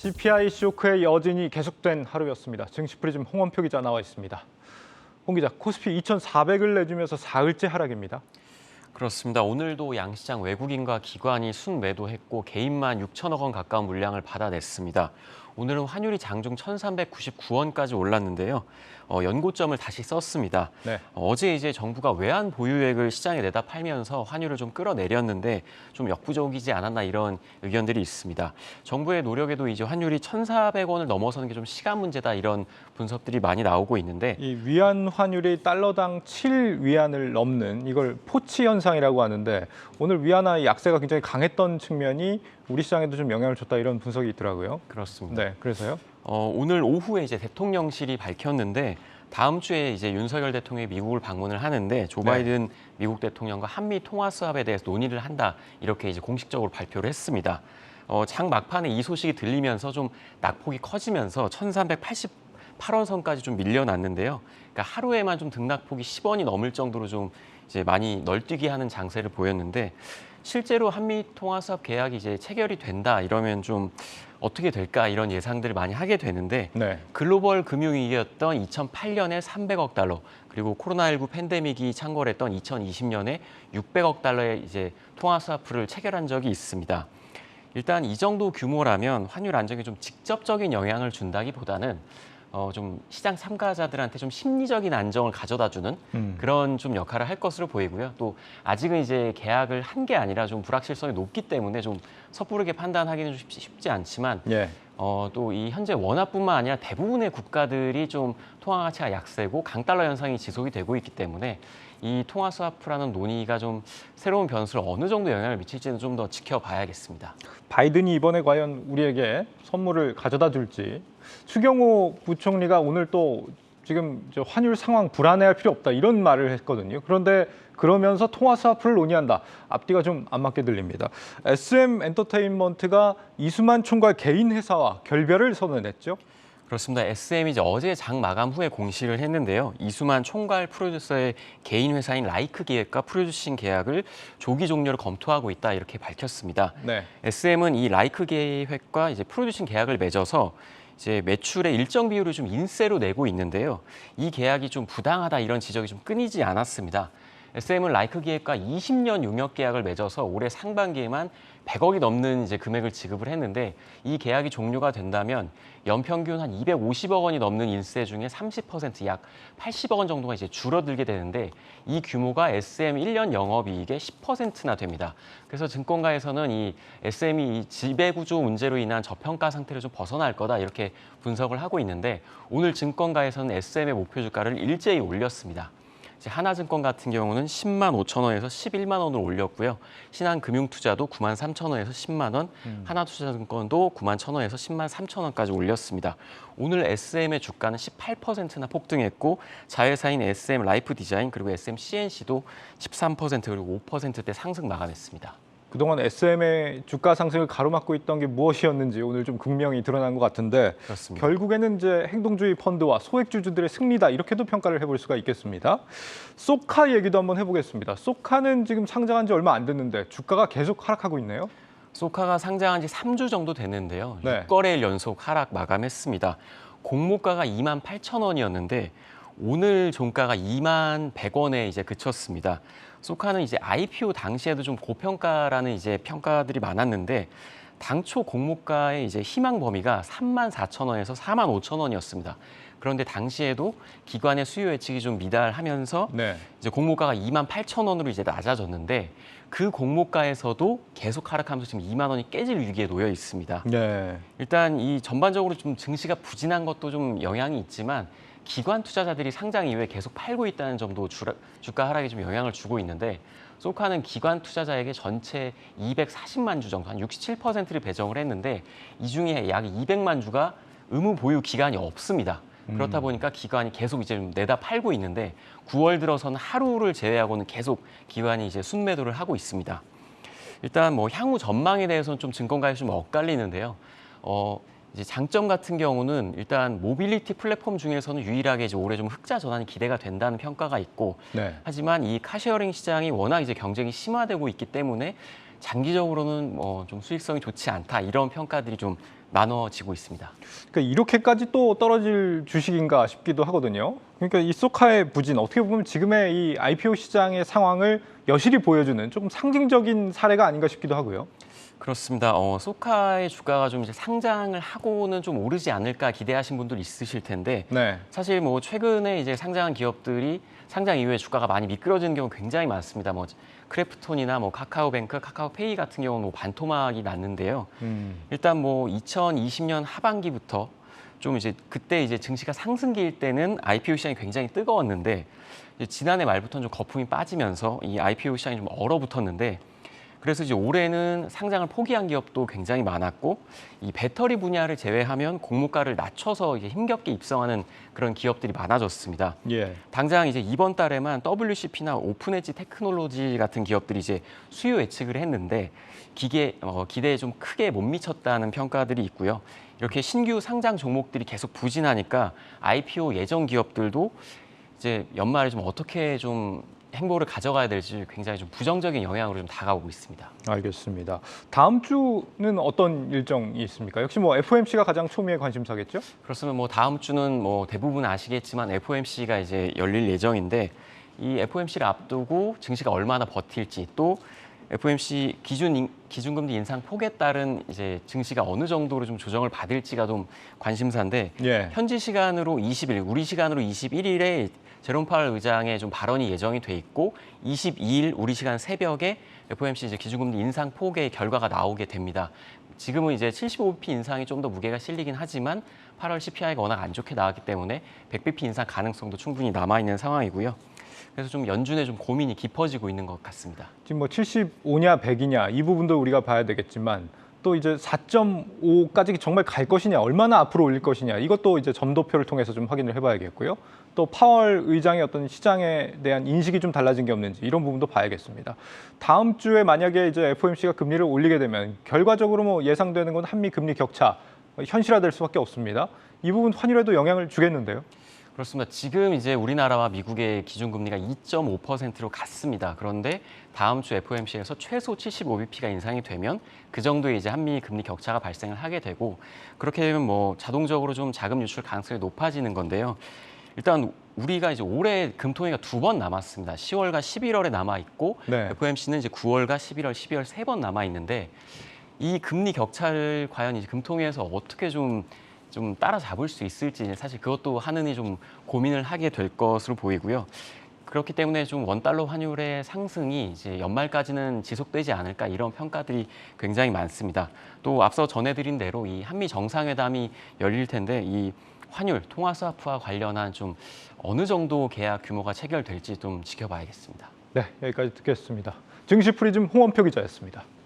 CPI 쇼크의 여진이 계속된 하루였습니다. 증시프리즘 홍원표 기자 나와 있습니다. 홍 기자, 코스피 2,400을 내주면서 사흘째 하락입니다. 그렇습니다. 오늘도 양시장 외국인과 기관이 순매도했고 개인만 6천억 원 가까운 물량을 받아냈습니다. 오늘은 환율이 장중 1,399원까지 올랐는데요. 연고점을 다시 썼습니다. 네. 어제 이제 정부가 외환 보유액을 시장에 내다 팔면서 환율을 좀 끌어내렸는데 좀 역부족이지 않았나 이런 의견들이 있습니다. 정부의 노력에도 이제 환율이 1,400원을 넘어서는 게 좀 시간 문제다 이런 분석들이 많이 나오고 있는데 이 위안 환율이 달러당 7위안을 넘는 이걸 포치 현상이라고 하는데 오늘 위안화의 약세가 굉장히 강했던 측면이 우리 시장에도 좀 영향을 줬다 이런 분석이 있더라고요. 그렇습니다. 네, 그래서요? 오늘 오후에 이제 대통령실이 밝혔는데 다음 주에 이제 윤석열 대통령이 미국을 방문을 하는데 조 바이든 미국 대통령과 한미 통화 수합에 대해서 논의를 한다 이렇게 이제 공식적으로 발표를 했습니다. 장 막판에 이 소식이 들리면서 좀 낙폭이 커지면서 1,388원 선까지 좀 밀려났는데요. 그러니까 하루에만 좀 등락폭이 10원이 넘을 정도로 좀 이제 많이 널뛰기 하는 장세를 보였는데 실제로 한미 통화 수합 계약이 이제 체결이 된다 이러면 좀 어떻게 될까 이런 예상들을 많이 하게 되는데 네. 글로벌 금융위기였던 2008년에 300억 달러 그리고 코로나19 팬데믹이 창궐했던 2020년에 600억 달러의 이제 통화 스와프를 체결한 적이 있습니다. 일단 이 정도 규모라면 환율 안정에 좀 직접적인 영향을 준다기보다는 좀 시장 참가자들한테 좀 심리적인 안정을 가져다주는 그런 좀 역할을 할 것으로 보이고요. 또 아직은 이제 계약을 한 게 아니라 좀 불확실성이 높기 때문에 좀 섣부르게 판단하기는 좀 쉽지 않지만 예. 또 이 현재 원화뿐만 아니라 대부분의 국가들이 좀 통화 가치가 약세고 강달러 현상이 지속이 되고 있기 때문에 이 통화 스와프라는 논의가 좀 새로운 변수를 어느 정도 영향을 미칠지는 좀 더 지켜봐야겠습니다. 바이든이 이번에 과연 우리에게 선물을 가져다 줄지. 추경호 부총리가 오늘 또 지금 환율 상황 불안해할 필요 없다 이런 말을 했거든요. 그런데 그러면서 통화 스와프를 논의한다. 앞뒤가 좀 안 맞게 들립니다. SM 엔터테인먼트가 이수만 총괄 개인 회사와 결별을 선언했죠. 그렇습니다. SM이 이제 어제 장 마감 후에 공시를 했는데요. 이수만 총괄 프로듀서의 개인 회사인 라이크 기획과 프로듀싱 계약을 조기 종료를 검토하고 있다 이렇게 밝혔습니다. 네. SM은 이 라이크 기획과 이제 프로듀싱 계약을 맺어서 이제 매출의 일정 비율을 좀 인세로 내고 있는데요. 이 계약이 좀 부당하다 이런 지적이 좀 끊이지 않았습니다. SM은 라이크 기획과 20년 용역 계약을 맺어서 올해 상반기에만 100억이 넘는 이제 금액을 지급을 했는데 이 계약이 종료가 된다면 연평균 한 250억 원이 넘는 인세 중에 30% 약 80억 원 정도가 이제 줄어들게 되는데 이 규모가 SM 1년 영업이익의 10%나 됩니다. 그래서 증권가에서는 이 SM이 이 지배구조 문제로 인한 저평가 상태를 좀 벗어날 거다 이렇게 분석을 하고 있는데 오늘 증권가에서는 SM의 목표 주가를 일제히 올렸습니다. 하나증권 같은 경우는 10만 5천 원에서 11만 원으로 올렸고요. 신한금융투자도 9만 3천 원에서 10만 원, 하나투자증권도 9만 1천 원에서 10만 3천 원까지 올렸습니다. 오늘 SM의 주가는 18%나 폭등했고 자회사인 SM 라이프 디자인 그리고 SM CNC도 13% 그리고 5%대 상승 마감했습니다. 그동안 SM의 주가 상승을 가로막고 있던 게 무엇이었는지 오늘 좀 극명히 드러난 것 같은데 그렇습니다. 결국에는 이제 행동주의 펀드와 소액주주들의 승리다 이렇게도 평가를 해볼 수가 있겠습니다. 소카 얘기도 한번 해보겠습니다. 소카는 지금 상장한 지 얼마 안 됐는데 주가가 계속 하락하고 있네요. 소카가 상장한 지 3주 정도 됐는데요. 네. 6거래일 연속 하락 마감했습니다. 공모가가 2만 8천 원이었는데 오늘 종가가 2만 100원에 이제 그쳤습니다. 소카는 이제 IPO 당시에도 좀 고평가라는 이제 평가들이 많았는데 당초 공모가의 이제 희망 범위가 3만 4천 원에서 4만 5천 원이었습니다. 그런데 당시에도 기관의 수요 예측이 좀 미달하면서 네. 이제 공모가가 2만 8천 원으로 이제 낮아졌는데 그 공모가에서도 계속 하락하면서 지금 2만 원이 깨질 위기에 놓여 있습니다. 네. 일단 이 전반적으로 좀 증시가 부진한 것도 좀 영향이 있지만 기관 투자자들이 상장 이후에 계속 팔고 있다는 점도 주가 하락에 좀 영향을 주고 있는데 소카는 기관 투자자에게 전체 240만 주 정도, 한 67%를 배정을 했는데 이 중에 약 200만 주가 의무 보유 기간이 없습니다. 그렇다 보니까 기관이 계속 이제 좀 내다 팔고 있는데 9월 들어서는 하루를 제외하고는 계속 기관이 이제 순매도를 하고 있습니다. 일단 뭐 향후 전망에 대해서는 좀 증권가에서 좀 엇갈리는데요. 이제 장점 같은 경우는 일단 모빌리티 플랫폼 중에서는 유일하게 이제 올해 좀 흑자 전환이 기대가 된다는 평가가 있고, 네. 하지만 이 카쉐어링 시장이 워낙 이제 경쟁이 심화되고 있기 때문에 장기적으로는 좀 수익성이 좋지 않다 이런 평가들이 좀 나눠지고 있습니다. 그러니까 이렇게까지 또 떨어질 주식인가 싶기도 하거든요. 그러니까 이 소카의 부진 어떻게 보면 지금의 이 IPO 시장의 상황을 여실히 보여주는 조금 상징적인 사례가 아닌가 싶기도 하고요. 그렇습니다. 소카의 주가가 좀 이제 상장을 하고는 좀 오르지 않을까 기대하신 분들 있으실 텐데 네. 사실 뭐 최근에 이제 상장한 기업들이 상장 이후에 주가가 많이 미끄러지는 경우 굉장히 많습니다. 뭐 크래프톤이나 뭐 카카오뱅크, 카카오페이 같은 경우는 뭐 반토막이 났는데요. 일단 뭐 2020년 하반기부터 좀 이제 그때 이제 증시가 상승기일 때는 IPO 시장이 굉장히 뜨거웠는데 이제 지난해 말부터는 좀 거품이 빠지면서 이 IPO 시장이 좀 얼어붙었는데 그래서 이제 올해는 상장을 포기한 기업도 굉장히 많았고 이 배터리 분야를 제외하면 공모가를 낮춰서 이제 힘겹게 입성하는 그런 기업들이 많아졌습니다. 예. 당장 이제 이번 달에만 WCP나 오픈엣지 테크놀로지 같은 기업들이 이제 수요 예측을 했는데 기대에 좀 크게 못 미쳤다는 평가들이 있고요. 이렇게 신규 상장 종목들이 계속 부진하니까 IPO 예정 기업들도 이제 연말에 좀 어떻게 좀 행보를 가져가야 될지 굉장히 좀 부정적인 영향으로 좀 다가오고 있습니다. 알겠습니다. 다음 주는 어떤 일정이 있습니까? 역시 뭐 FOMC가 가장 초미의 관심사겠죠? 그렇으면 뭐 다음 주는 뭐 대부분 아시겠지만 FOMC가 이제 열릴 예정인데 이 FOMC를 앞두고 증시가 얼마나 버틸지 또 FOMC 기준금리 인상 폭에 따른 이제 증시가 어느 정도로 좀 조정을 받을지가 좀 관심사인데 예. 현지 시간으로 20일, 우리 시간으로 21일에 제롬 파월 의장의 좀 발언이 예정이 돼 있고 22일 우리 시간 새벽에 FOMC 이제 기준금리 인상 폭의 결과가 나오게 됩니다. 지금은 이제 75bp 인상이 좀 더 무게가 실리긴 하지만 8월 CPI가 워낙 안 좋게 나왔기 때문에 100bp 인상 가능성도 충분히 남아 있는 상황이고요. 그래서 좀 연준의 좀 고민이 깊어지고 있는 것 같습니다. 지금 뭐 75냐 100이냐 이 부분도 우리가 봐야 되겠지만 또 이제 4.5까지 정말 갈 것이냐 얼마나 앞으로 올릴 것이냐 이것도 이제 점도표를 통해서 좀 확인을 해봐야겠고요. 또 파월 의장의 어떤 시장에 대한 인식이 좀 달라진 게 없는지 이런 부분도 봐야겠습니다. 다음 주에 만약에 이제 FOMC가 금리를 올리게 되면 결과적으로 뭐 예상되는 건 한미 금리 격차 현실화될 수밖에 없습니다. 이 부분 환율에도 영향을 주겠는데요. 그렇습니다. 지금 이제 우리나라와 미국의 기준금리가 2.5%로 갔습니다. 그런데 다음 주 FOMC에서 최소 75bp가 인상이 되면 그 정도의 이제 한미 금리 격차가 발생을 하게 되고 그렇게 되면 뭐 자동적으로 좀 자금 유출 가능성이 높아지는 건데요. 일단 우리가 이제 올해 금통위가 2번 남았습니다. 10월과 11월에 남아 있고 네. FOMC는 이제 9월과 11월, 12월 3번 남아 있는데 이 금리 격차를 과연 이제 금통위에서 어떻게 좀 따라잡을 수 있을지 사실 그것도 하느니 좀 고민을 하게 될 것으로 보이고요. 그렇기 때문에 좀 원달러 환율의 상승이 이제 연말까지는 지속되지 않을까 이런 평가들이 굉장히 많습니다. 또 앞서 전해드린 대로 이 한미 정상회담이 열릴 텐데 이 환율, 통화 스와프와 관련한 좀 어느 정도 계약 규모가 체결될지 좀 지켜봐야겠습니다. 네, 여기까지 듣겠습니다. 증시 프리즘 홍원표 기자였습니다.